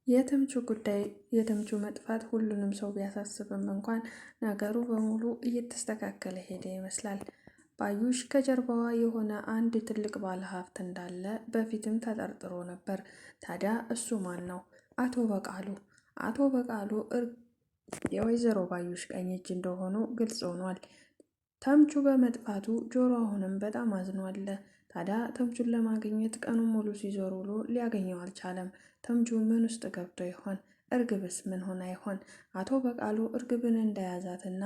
የተምቹ ጉዳይ የተምቹ መጥፋት ሁሉንም ሰው ቢያሳስብም እንኳን ነገሩ በሙሉ እየተስተካከለ ሄደ ይመስላል። ባዩሽ ከጀርባዋ የሆነ አንድ ትልቅ ባለሀብት እንዳለ በፊትም ተጠርጥሮ ነበር። ታዲያ እሱ ማን ነው? አቶ በቃሉ። አቶ በቃሉ የወይዘሮ ባዩሽ ቀኝ እጅ እንደሆኑ ግልጽ ሆኗል። ተምቹ በመጥፋቱ ጆሮ አሁንም በጣም አዝኗል። ታዲያ ተምቹን ለማግኘት ቀኑን ሙሉ ሲዞር ውሎ ሊያገኘው አልቻለም። ተምቹ ምን ውስጥ ገብቶ ይሆን? እርግብስ ምን ሆና ይሆን? አቶ በቃሉ እርግብን እንደያዛትና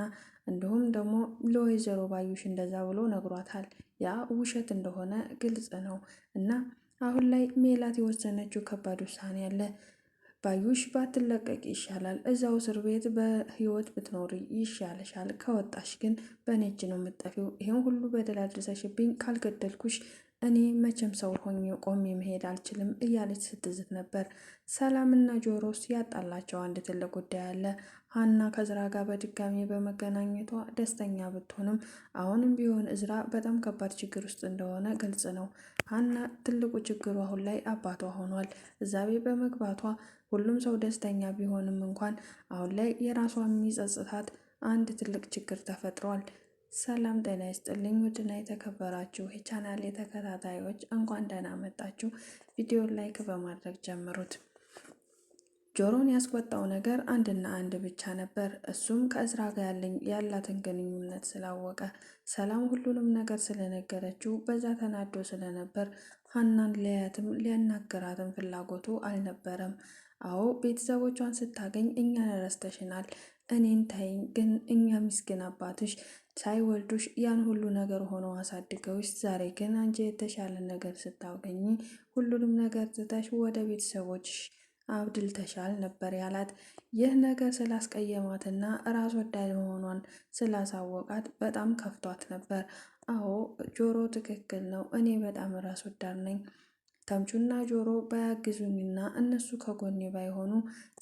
እንዲሁም ደግሞ ለወይዘሮ ባዩሽ እንደዛ ብሎ ነግሯታል። ያ ውሸት እንደሆነ ግልጽ ነው። እና አሁን ላይ ሜላት የወሰነችው ከባድ ውሳኔ አለ። ባዩሽ ባትለቀቅ ይሻላል። እዛው እስር ቤት በህይወት ብትኖሪ ይሻልሻል። ከወጣሽ ግን በእኔ እጅ ነው የምጠፊው። ይሄን ሁሉ በደል አድርሰሽብኝ ካልገደልኩሽ እኔ መቼም ሰው ሆኜ ቆሜ መሄድ አልችልም እያለች ስትዝት ነበር። ሰላምና ጆሮስ ያጣላቸው አንድ ትልቅ ጉዳይ አለ። ሀና ከእዝራ ጋር በድጋሚ በመገናኘቷ ደስተኛ ብትሆንም አሁንም ቢሆን እዝራ በጣም ከባድ ችግር ውስጥ እንደሆነ ግልጽ ነው። ሀና ትልቁ ችግሩ አሁን ላይ አባቷ ሆኗል። እዛ ቤት በመግባቷ ሁሉም ሰው ደስተኛ ቢሆንም እንኳን አሁን ላይ የራሷ የሚጸጽታት አንድ ትልቅ ችግር ተፈጥሯል። ሰላም ጤና ይስጥልኝ ውድና የተከበራችሁ የቻናሌ ተከታታዮች እንኳን ደህና መጣችሁ። ቪዲዮ ላይክ በማድረግ ጀምሩት። ጆሮን ያስቆጣው ነገር አንድና አንድ ብቻ ነበር። እሱም ከእዝራ ጋር ያላትን ግንኙነት ስላወቀ ሰላም ሁሉንም ነገር ስለነገረችው በዛ ተናዶ ስለነበር ሀናን ሊያያትም ሊያናገራትም ፍላጎቱ አልነበረም። አዎ ቤተሰቦቿን ስታገኝ እኛን ረስተሽናል፣ እኔን ታይኝ፣ ግን እኛ ምስኪን አባትሽ ሳይወልዱሽ ያን ሁሉ ነገር ሆነው አሳድገውሽ ዛሬ ግን አንቺ የተሻለ ነገር ስታገኝ ሁሉንም ነገር ትተሽ ወደ ቤተሰቦችሽ አብድልተሻል ነበር ያላት። ይህ ነገር ስላስቀየማትና ራስ ወዳድ መሆኗን ስላሳወቃት በጣም ከፍቷት ነበር። አዎ ጆሮ ትክክል ነው፣ እኔ በጣም ራስ ወዳድ ነኝ። ተምቹና ጆሮ ባያግዙኝና እነሱ ከጎኔ ባይሆኑ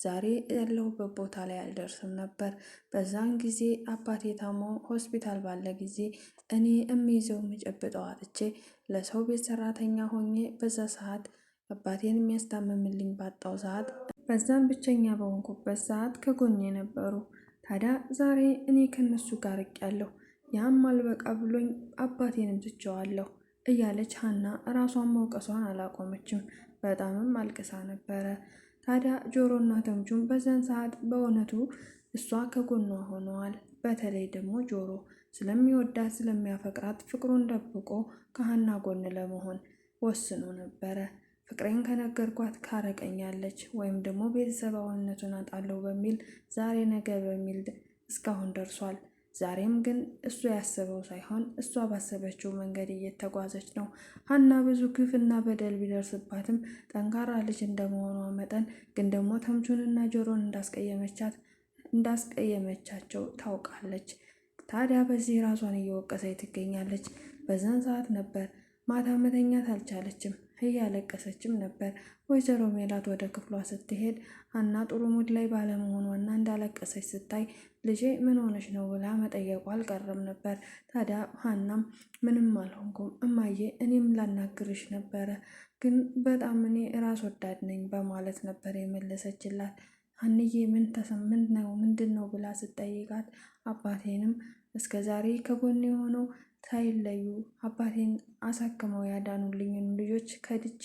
ዛሬ ያለሁበት ቦታ ላይ አልደርስም ነበር። በዛን ጊዜ አባቴ ታሞ ሆስፒታል ባለ ጊዜ እኔ የሚይዘው የምጨብጠው አጥቼ ለሰው ቤት ሰራተኛ ሆኜ በዛ ሰዓት አባቴን የሚያስታምምልኝ ባጣው ሰዓት በዛን ብቸኛ በሆንኩበት ሰዓት ከጎኔ ነበሩ። ታዲያ ዛሬ እኔ ከነሱ ጋር ያለሁ ያም አልበቃ ብሎኝ አባቴንም ትቼዋለሁ እያለች ሀና ራሷን መውቀሷን አላቆመችም። በጣምም አልቅሳ ነበረ። ታዲያ ጆሮና ተምቹም በዛን ሰዓት በእውነቱ እሷ ከጎኗ ሆነዋል። በተለይ ደግሞ ጆሮ ስለሚወዳት ስለሚያፈቅራት ፍቅሩን ደብቆ ከሀና ጎን ለመሆን ወስኖ ነበረ። ፍቅሬን ከነገርኳት ካረቀኛለች ወይም ደግሞ ቤተሰባዊነቱን አጣለው በሚል ዛሬ ነገ በሚል እስካሁን ደርሷል። ዛሬም ግን እሱ ያሰበው ሳይሆን እሷ ባሰበችው መንገድ እየተጓዘች ነው። ሀና ብዙ ግፍና በደል ቢደርስባትም ጠንካራ ልጅ እንደመሆኗ መጠን ግን ደግሞ ተምቹንና ጆሮን እንዳስቀየመቻቸው ታውቃለች። ታዲያ በዚህ ራሷን እየወቀሰች ትገኛለች። በዛን ሰዓት ነበር ማታ መተኛት አልቻለችም፣ እያለቀሰችም ነበር። ወይዘሮ ሜላት ወደ ክፍሏ ስትሄድ ሀና ጥሩ ሙድ ላይ ባለመሆኗና እንዳለቀሰች ስታይ ልጄ ምን ሆነች ነው ብላ መጠየቁ አልቀረም ነበር። ታዲያ ሀናም ምንም አልሆንኩም እማዬ፣ እኔም ላናግርሽ ነበረ፣ ግን በጣም እኔ ራስ ወዳድ ነኝ በማለት ነበር የመለሰችላት። ሀንዬ ምንድን ነው ብላ ስትጠይቃት አባቴንም እስከ ዛሬ ከጎን የሆነው ሳይለዩ አባቴን አሳክመው ያዳኑልኝን ልጆች ከድቼ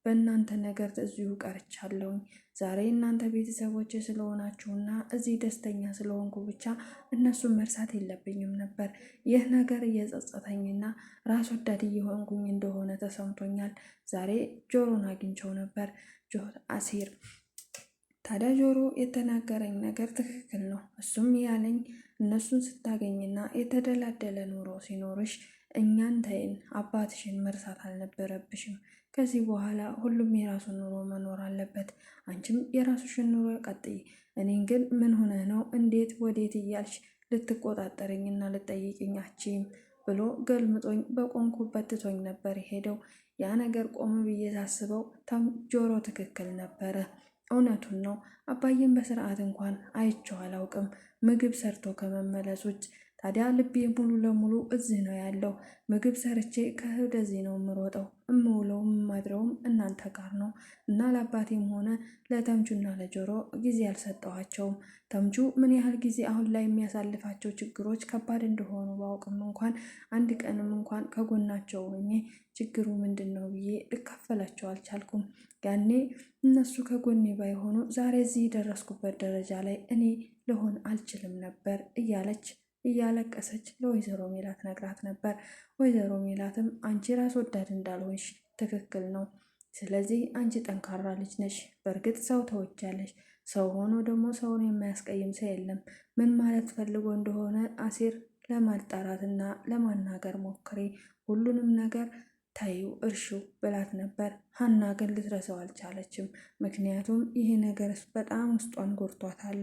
በእናንተ ነገር እዚሁ ቀርቻለሁኝ። ዛሬ እናንተ ቤተሰቦች ስለሆናችሁና እዚህ ደስተኛ ስለሆንኩ ብቻ እነሱን መርሳት የለብኝም ነበር። ይህ ነገር እየጸጸተኝና ራስ ወዳድ እየሆንኩኝ እንደሆነ ተሰምቶኛል። ዛሬ ጆሮን አግኝቸው ነበር አሲር። ታዲያ ጆሮ የተናገረኝ ነገር ትክክል ነው። እሱም ያለኝ እነሱን ስታገኝና የተደላደለ ኑሮ ሲኖርሽ እኛን ተይን፣ አባትሽን መርሳት አልነበረብሽም። ከዚህ በኋላ ሁሉም የራሱን ኑሮ መኖር አለበት። አንቺም የራሱሽን ኑሮ ቀጥይ። እኔን ግን ምን ሆነህ ነው እንዴት ወዴት እያልሽ ልትቆጣጠረኝና ልጠይቅኝ አችም ብሎ ገልምጦኝ በቆንኩበት ትቶኝ ነበር የሄደው። ያ ነገር ቆም ብዬ ሳስበው ጆሮ ትክክል ነበረ። እውነቱን ነው። አባዬን በስርዓት እንኳን አይቼው አላውቅም ምግብ ሰርቶ ከመመለስ ውጭ። ታዲያ ልቤ ሙሉ ለሙሉ እዚህ ነው ያለው። ምግብ ሰርቼ ከወደዚህ ነው የምሮጠው። እምውለውም የማድረውም እናንተ ጋር ነው እና ለአባቴም ሆነ ለተምቹና ለጆሮ ጊዜ አልሰጠኋቸውም። ተምቹ ምን ያህል ጊዜ አሁን ላይ የሚያሳልፋቸው ችግሮች ከባድ እንደሆኑ ባውቅም እንኳን አንድ ቀንም እንኳን ከጎናቸው ሆኜ ችግሩ ምንድን ነው ብዬ ልካፈላቸው አልቻልኩም። ያኔ እነሱ ከጎኔ ባይሆኑ ዛሬ እዚህ የደረስኩበት ደረጃ ላይ እኔ ልሆን አልችልም ነበር እያለች እያለቀሰች ለወይዘሮ ሜላት ነግራት ነበር። ወይዘሮ ሜላትም አንቺ ራስ ወዳድ እንዳልሆንሽ ትክክል ነው። ስለዚህ አንቺ ጠንካራ ልጅ ነሽ። በእርግጥ ሰው ተወጃለሽ። ሰው ሆኖ ደግሞ ሰውን የማያስቀይም ሰው የለም። ምን ማለት ፈልጎ እንደሆነ አሴር ለማጣራትና ለማናገር ሞክሬ ሁሉንም ነገር ታዩ እርሹ ብላት ነበር። ሀና ግን ልትረሳው አልቻለችም። ምክንያቱም ይሄ ነገር በጣም ውስጧን ጎድቷታል።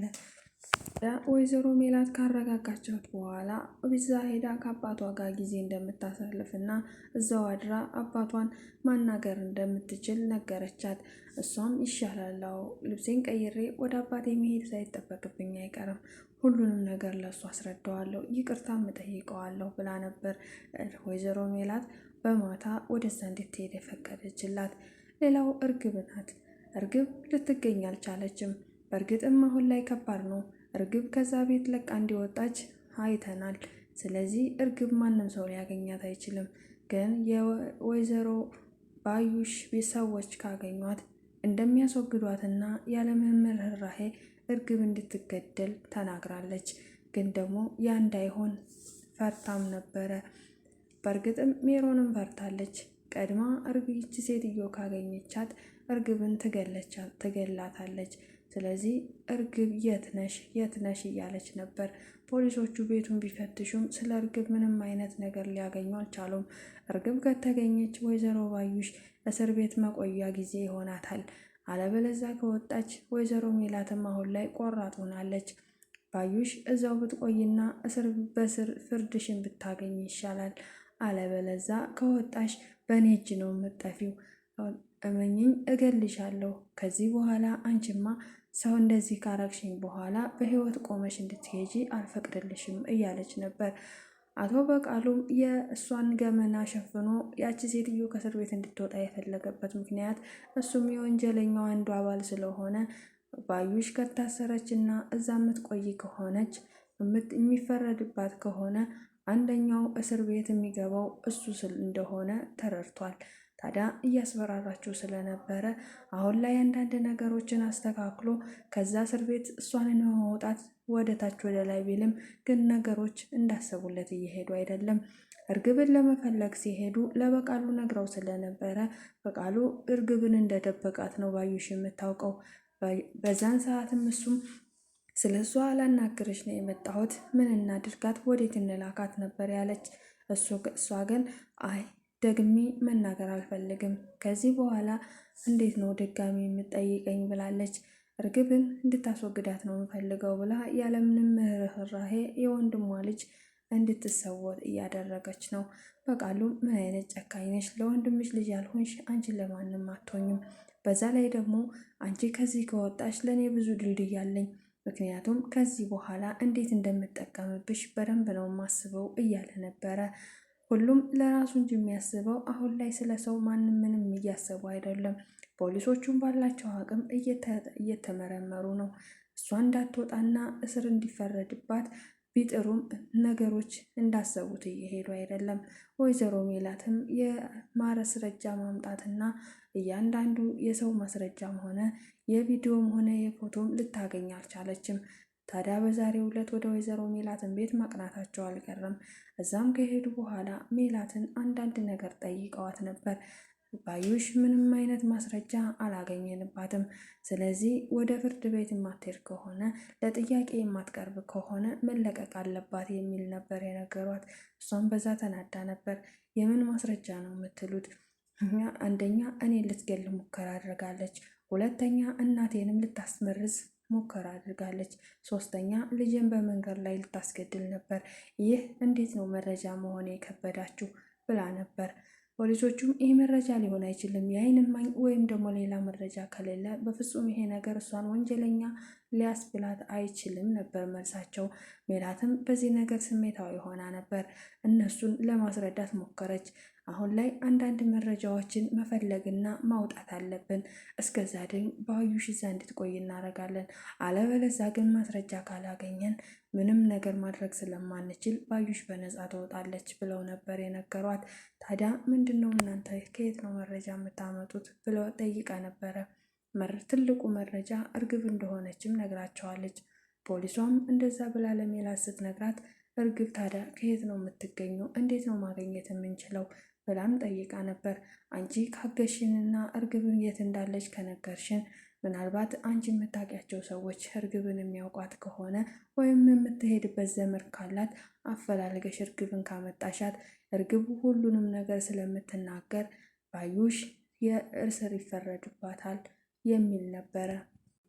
ወይዘሮ ሜላት ካረጋጋቻት በኋላ እዛ ሄዳ ከአባቷ ጋር ጊዜ እንደምታሳልፍና እዛው አድራ አባቷን ማናገር እንደምትችል ነገረቻት። እሷም ይሻላል፣ ልብሴን ቀይሬ ወደ አባቴ መሄድ ሳይጠበቅብኝ አይቀርም፣ ሁሉንም ነገር ለእሱ አስረዳዋለሁ፣ ይቅርታም እጠይቀዋለሁ ብላ ነበር ወይዘሮ ሜላት በማታ ወደዛ እንድትሄድ የፈቀደችላት። ሌላው እርግብ ናት። እርግብ ልትገኝ አልቻለችም። በእርግጥም አሁን ላይ ከባድ ነው። እርግብ ከዛ ቤት ለቃ እንዲወጣች አይተናል። ስለዚህ እርግብ ማንም ሰው ሊያገኛት አይችልም። ግን የወይዘሮ ባዩሽ ቤተሰቦች ካገኟት እንደሚያስወግዷትና ያለምንም ርህራሄ እርግብ እንድትገደል ተናግራለች። ግን ደግሞ ያ እንዳይሆን ፈርታም ነበረ። በእርግጥም ሜሮንም ፈርታለች። ቀድማ እርግብች ሴትዮ ካገኘቻት እርግብን ትገላታለች። ስለዚህ እርግብ የት ነሽ እያለች ነበር። ፖሊሶቹ ቤቱን ቢፈትሹም ስለ እርግብ ምንም አይነት ነገር ሊያገኙ አልቻሉም። እርግብ ከተገኘች ወይዘሮ ባዩሽ እስር ቤት መቆያ ጊዜ ይሆናታል። አለበለዛ ከወጣች ወይዘሮ ሜላትም አሁን ላይ ቆራጥ ሆናለች። ባዩሽ እዛው ብትቆይና በስር ፍርድሽን ብታገኝ ይሻላል። አለበለዛ ከወጣሽ በእኔ እጅ ነው የምጠፊው። እመኝኝ፣ እገልሻለሁ። ከዚህ በኋላ አንቺማ ሰው እንደዚህ ካረግሽኝ በኋላ በህይወት ቆመሽ እንድትሄጂ አልፈቅድልሽም እያለች ነበር። አቶ በቃሉም የእሷን ገመና ሸፍኖ ያቺ ሴትዮ ከእስር ቤት እንድትወጣ የፈለገበት ምክንያት እሱም የወንጀለኛው አንዱ አባል ስለሆነ ባዩሽ ከታሰረች እና እዛ የምትቆይ ከሆነች የሚፈረድባት ከሆነ አንደኛው እስር ቤት የሚገባው እሱ እንደሆነ ተረድቷል። ታዲያ እያስፈራራችው ስለነበረ አሁን ላይ አንዳንድ ነገሮችን አስተካክሎ ከዛ እስር ቤት እሷን መውጣት ወደ ታች ወደ ላይ ቢልም ግን ነገሮች እንዳሰቡለት እየሄዱ አይደለም። እርግብን ለመፈለግ ሲሄዱ ለበቃሉ ነግረው ስለነበረ በቃሉ እርግብን እንደደበቃት ነው ባዩሽ የምታውቀው። በዛን ሰዓትም እሱም ስለ እሷ ላናግርሽ ነው የመጣሁት፣ ምን እናድርጋት፣ ወዴት እንላካት ነበር ያለች። እሷ ግን አይ ደግሜ መናገር አልፈልግም፣ ከዚህ በኋላ እንዴት ነው ድጋሚ የምጠይቀኝ ብላለች። እርግብን እንድታስወግዳት ነው የምፈልገው ብላ ያለምንም ርህራሄ የወንድሟ ልጅ እንድትሰወር እያደረገች ነው። በቃሉ ምን አይነት ጨካኝ ነሽ? ለወንድምሽ ልጅ ያልሆንሽ አንቺን ለማንም አትሆኝም። በዛ ላይ ደግሞ አንቺ ከዚህ ከወጣሽ ለእኔ ብዙ ድልድይ አለኝ፣ ምክንያቱም ከዚህ በኋላ እንዴት እንደምጠቀምብሽ በደንብ ነው የማስበው እያለ ነበረ። ሁሉም ለራሱ እንጂ የሚያስበው አሁን ላይ ስለ ሰው ማንም ምንም እያሰቡ አይደለም። ፖሊሶቹም ባላቸው አቅም እየተመረመሩ ነው። እሷ እንዳትወጣና እስር እንዲፈረድባት ቢጥሩም ነገሮች እንዳሰቡት እየሄዱ አይደለም። ወይዘሮ ሜላትም የማስረጃ ማምጣትና እያንዳንዱ የሰው ማስረጃም ሆነ የቪዲዮም ሆነ የፎቶም ልታገኝ አልቻለችም። ታዲያ በዛሬው ዕለት ወደ ወይዘሮ ሜላትን ቤት ማቅናታቸው አልቀረም። እዛም ከሄዱ በኋላ ሜላትን አንዳንድ ነገር ጠይቀዋት ነበር። ባዩሽ ምንም አይነት ማስረጃ አላገኘንባትም፣ ስለዚህ ወደ ፍርድ ቤት የማትሄድ ከሆነ ለጥያቄ የማትቀርብ ከሆነ መለቀቅ አለባት የሚል ነበር የነገሯት። እሷም በዛ ተናዳ ነበር። የምን ማስረጃ ነው የምትሉት? አንደኛ እኔን ልትገል ሙከራ አድርጋለች፣ ሁለተኛ እናቴንም ልታስመርዝ ሙከራ አድርጋለች፣ ሶስተኛ ልጅን በመንገድ ላይ ልታስገድል ነበር። ይህ እንዴት ነው መረጃ መሆን የከበዳችሁ ብላ ነበር። ፖሊሶቹም ይህ መረጃ ሊሆን አይችልም፣ የዓይን እማኝ ወይም ደግሞ ሌላ መረጃ ከሌለ በፍጹም ይሄ ነገር እሷን ወንጀለኛ ሊያስብላት አይችልም ነበር መልሳቸው። ሜላትም በዚህ ነገር ስሜታዊ ሆና ነበር። እነሱን ለማስረዳት ሞከረች። አሁን ላይ አንዳንድ መረጃዎችን መፈለግና ማውጣት አለብን። እስከዛ ግን ባዩሽ እዛ እንድትቆይ እናደርጋለን። አለበለዛ ግን ማስረጃ ካላገኘን ምንም ነገር ማድረግ ስለማንችል ባዩሽ በነፃ ትወጣለች ብለው ነበር የነገሯት። ታዲያ ምንድን ነው እናንተ ከየት ነው መረጃ የምታመጡት ብለው ጠይቃ ነበረ። ትልቁ መረጃ እርግብ እንደሆነችም ነግራቸዋለች። ፖሊሷም እንደዛ ብላ ለሜላት ስትነግራት እርግብ ታዲያ ከየት ነው የምትገኘው? እንዴት ነው ማግኘት የምንችለው ብላም ጠይቃ ነበር። አንቺ ካገሽንና እርግብን የት እንዳለች ከነገርሽን ምናልባት አንቺ የምታውቂያቸው ሰዎች እርግብን የሚያውቋት ከሆነ ወይም የምትሄድበት ዘመድ ካላት አፈላልገሽ እርግብን ካመጣሻት እርግብ ሁሉንም ነገር ስለምትናገር ባዩሽ የእስር ይፈረድባታል የሚል ነበረ።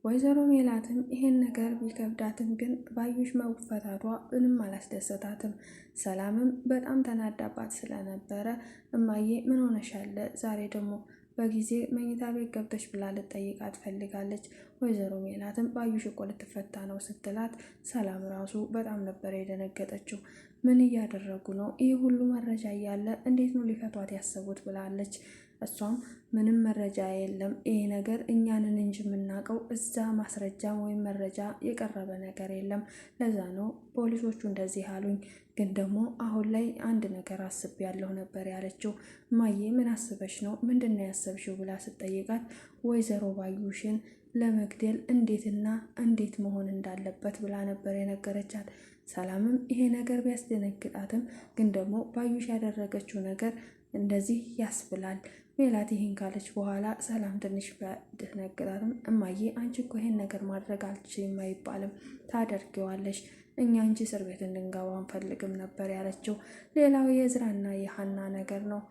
ወይዘሮ ሜላትም ይሄን ነገር ቢከብዳትም ግን ባዩሽ መፈታቷ ምንም አላስደሰታትም። ሰላምም በጣም ተናዳባት ስለነበረ እማዬ ምን ሆነሻለ? ዛሬ ደግሞ በጊዜ መኝታ ቤት ገብተሽ ብላ ልጠይቃት ፈልጋለች። ወይዘሮ ሜላትም ባዩሽ እኮ ልትፈታ ነው ስትላት ሰላም ራሱ በጣም ነበር የደነገጠችው። ምን እያደረጉ ነው? ይህ ሁሉ መረጃ እያለ እንዴት ነው ሊፈቷት ያሰቡት ብላለች። እሷም ምንም መረጃ የለም፣ ይሄ ነገር እኛንን እንጂ የምናውቀው እዛ ማስረጃ ወይም መረጃ የቀረበ ነገር የለም። ለዛ ነው ፖሊሶቹ እንደዚህ አሉኝ። ግን ደግሞ አሁን ላይ አንድ ነገር አስቤያለሁ ነበር ያለችው። እማዬ ምን አስበሽ ነው? ምንድን ነው ያሰብሽው ብላ ስትጠይቃት ወይዘሮ ባዩሽን ለመግደል እንዴትና እንዴት መሆን እንዳለበት ብላ ነበር የነገረቻት። ሰላምም ይሄ ነገር ቢያስደነግጣትም ግን ደግሞ ባዩሽ ያደረገችው ነገር እንደዚህ ያስብላል። ሜላት ይህን ካለች በኋላ ሰላም ትንሽ ቢያስደነግጣትም እማዬ አንቺ እኮ ይሄን ነገር ማድረግ አልችልም አይባልም፣ ታደርጊዋለሽ። እኛ አንቺ እስር ቤት እንድንገባ አንፈልግም ነበር ያለችው። ሌላው የእዝራና የሀና ነገር ነው።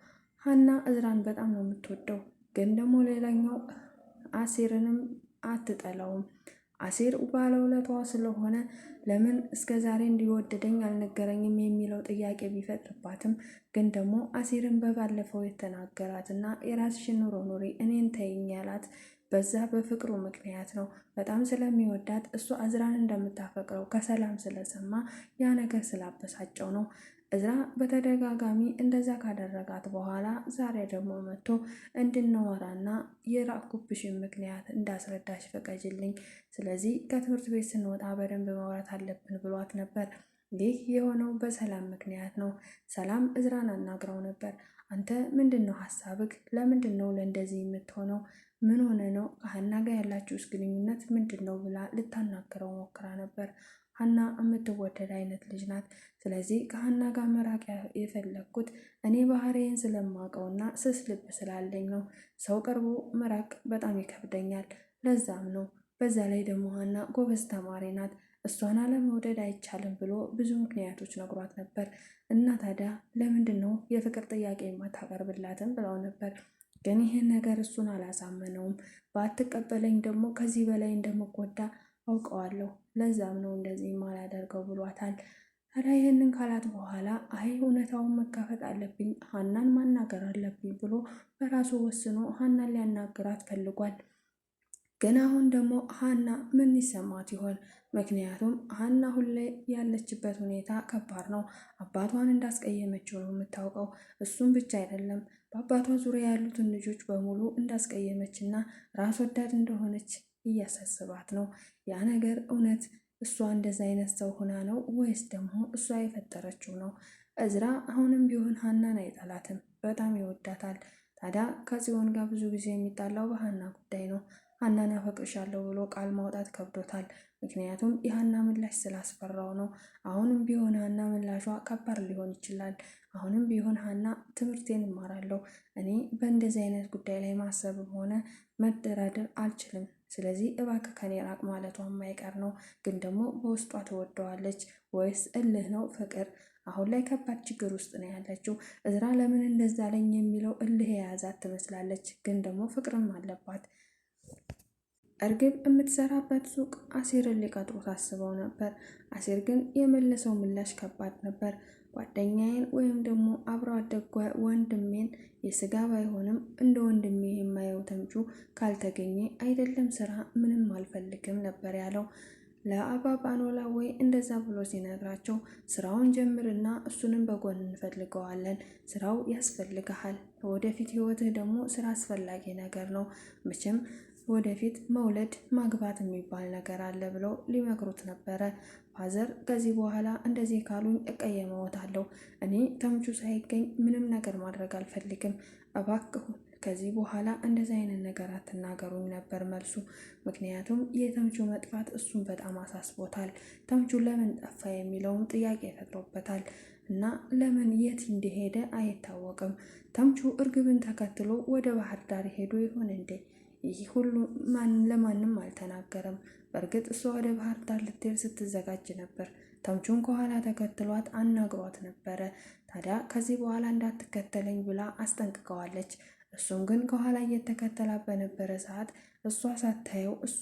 ሀና እዝራን በጣም ነው የምትወደው፣ ግን ደግሞ ሌላኛው አሴርንም አትጠላውም። አሴር ባለውለቷ ስለሆነ ለምን እስከ ዛሬ እንዲወደደኝ አልነገረኝም የሚለው ጥያቄ ቢፈጥርባትም ግን ደግሞ አሴርን በባለፈው የተናገራትና የራስሽን ኑሮ ኑሪ እኔን ተይኝ ያላት በዛ በፍቅሩ ምክንያት ነው። በጣም ስለሚወዳት እሱ እዝራን እንደምታፈቅረው ከሰላም ስለሰማ ያ ነገር ስላበሳጨው ነው። እዝራ በተደጋጋሚ እንደዛ ካደረጋት በኋላ ዛሬ ደግሞ መጥቶ እንድናወራና የራቅኩብሽን ምክንያት እንዳስረዳሽ ፈቀጅልኝ፣ ስለዚህ ከትምህርት ቤት ስንወጣ በደንብ ማውራት አለብን ብሏት ነበር። ይህ የሆነው በሰላም ምክንያት ነው። ሰላም እዝራን አናግረው ነበር። አንተ ምንድን ነው ሀሳብክ? ለምንድን ነው ለእንደዚህ የምትሆነው? ምን ሆነ ነው? ከሀና ጋር ያላችሁስ ግንኙነት ምንድን ነው ብላ ልታናግረው ሞክራ ነበር። ሀና የምትወደድ አይነት ልጅ ናት። ስለዚህ ከሀና ጋር መራቅ የፈለግኩት እኔ ባህሪዬን ስለማውቀውና ስስ ልብ ስላለኝ ነው። ሰው ቀርቦ መራቅ በጣም ይከብደኛል። ለዛም ነው። በዛ ላይ ደግሞ ሀና ጎበዝ ተማሪ ናት። እሷን አለመውደድ አይቻልም ብሎ ብዙ ምክንያቶች ነግሯት ነበር። እና ታዲያ ለምንድን ነው የፍቅር ጥያቄ የማታቀርብላትም ብለው ነበር። ግን ይህን ነገር እሱን አላሳመነውም። ባትቀበለኝ ደግሞ ከዚህ በላይ እንደምጎዳ አውቀዋለሁ። ለዛም ነው እንደዚህ ማላደርገው ብሏታል። ታዲያ ይህንን ካላት በኋላ አይ እውነታውን መጋፈጥ አለብኝ፣ ሀናን ማናገር አለብኝ ብሎ በራሱ ወስኖ ሀናን ሊያናግራት ፈልጓል። ግን አሁን ደግሞ ሀና ምን ይሰማት ይሆን? ምክንያቱም ሀና ሁሌ ያለችበት ሁኔታ ከባድ ነው። አባቷን እንዳስቀየመችው ነው የምታውቀው። እሱም ብቻ አይደለም በአባቷ ዙሪያ ያሉትን ልጆች በሙሉ እንዳስቀየመችና ራስ ወዳድ እንደሆነች እያሳስባት ነው። ያ ነገር እውነት እሷ እንደዚ አይነት ሰው ሆና ነው ወይስ ደግሞ እሷ የፈጠረችው ነው? እዝራ አሁንም ቢሆን ሀናን አይጠላትም፣ በጣም ይወዳታል። ታዲያ ከጽዮን ጋር ብዙ ጊዜ የሚጣላው በሀና ጉዳይ ነው። ሀናን አፈቅርሻለሁ ብሎ ቃል ማውጣት ከብዶታል። ምክንያቱም የሀና ምላሽ ስላስፈራው ነው። አሁንም ቢሆን ሀና ምላሿ ከባድ ሊሆን ይችላል። አሁንም ቢሆን ሀና ትምህርቴን እማራለሁ፣ እኔ በእንደዚህ አይነት ጉዳይ ላይ ማሰብም ሆነ መደራደር አልችልም፣ ስለዚህ እባክህ ከኔ ራቅ ማለቷ የማይቀር ነው። ግን ደግሞ በውስጧ ትወደዋለች ወይስ እልህ ነው ፍቅር? አሁን ላይ ከባድ ችግር ውስጥ ነው ያለችው። እዝራ ለምን እንደዛ ለኝ የሚለው እልህ የያዛት ትመስላለች። ግን ደግሞ ፍቅርም አለባት። እርግብ የምትሰራበት ሱቅ አሴርን ሊቀጥሩት አስበው ነበር። አሴር ግን የመለሰው ምላሽ ከባድ ነበር። ጓደኛዬን ወይም ደግሞ አብሮ አደግ ወንድሜን የስጋ ባይሆንም እንደ ወንድሜ የማየው ተምቹ ካልተገኘ አይደለም ስራ ምንም አልፈልግም ነበር ያለው። ለአባባ ኖላዊ እንደዛ ብሎ ሲነግራቸው ስራውን ጀምርና እሱንም በጎን እንፈልገዋለን፣ ስራው ያስፈልግሃል፣ ወደፊት ህይወትህ ደግሞ ስራ አስፈላጊ ነገር ነው፣ መቼም ወደፊት መውለድ ማግባት የሚባል ነገር አለ ብለው ሊመክሩት ነበረ። ፋዘር ከዚህ በኋላ እንደዚህ ካሉኝ እቀየመዎታለሁ፣ እኔ ተምቹ ሳይገኝ ምንም ነገር ማድረግ አልፈልግም፣ እባክሁን ከዚህ በኋላ እንደዚህ አይነት ነገር አትናገሩኝ ነበር መልሱ። ምክንያቱም የተምቹ መጥፋት እሱን በጣም አሳስቦታል። ተምቹ ለምን ጠፋ የሚለውም ጥያቄ ፈጥሮበታል እና ለምን የት እንደሄደ አይታወቅም። ተምቹ እርግብን ተከትሎ ወደ ባህር ዳር ሄዶ ይሆን እንዴ? ይህ ሁሉ ለማንም አልተናገረም። በእርግጥ እሷ ወደ ባህር ዳር ልትሄድ ስትዘጋጅ ነበር። ተምቹን ከኋላ ተከትሏት አናግሯት ነበረ። ታዲያ ከዚህ በኋላ እንዳትከተለኝ ብላ አስጠንቅቀዋለች። እሱም ግን ከኋላ እየተከተላት በነበረ ሰዓት እሷ ሳታየው እሷ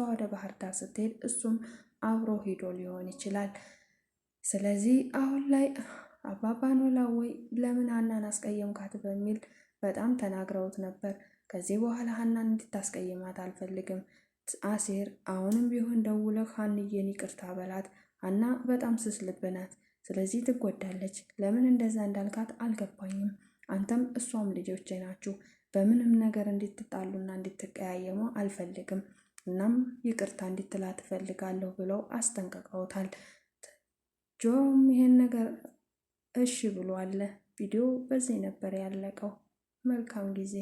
ወደ ባህር ዳር ስትሄድ እሱም አብሮ ሂዶ ሊሆን ይችላል። ስለዚህ አሁን ላይ አባባ ኖላዊ ለምን ሀናን አስቀየምካት በሚል በጣም ተናግረውት ነበር። ከዚህ በኋላ ሀናን እንድታስቀይማት አልፈልግም። አሴር አሁንም ቢሆን ደውለህ ሀንዬን ይቅርታ በላት። ሀና በጣም ስስ ልብ ናት። ስለዚህ ትጎዳለች። ለምን እንደዛ እንዳልካት አልገባኝም። አንተም እሷም ልጆቼ ናችሁ። በምንም ነገር እንድትጣሉና እንድትቀያየሙ አልፈልግም። እናም ይቅርታ እንድትላት እፈልጋለሁ ብለው አስጠንቅቀውታል። ጆም ይሄን ነገር እሺ ብሏል። ቪዲዮ በዚህ ነበር ያለቀው። መልካም ጊዜ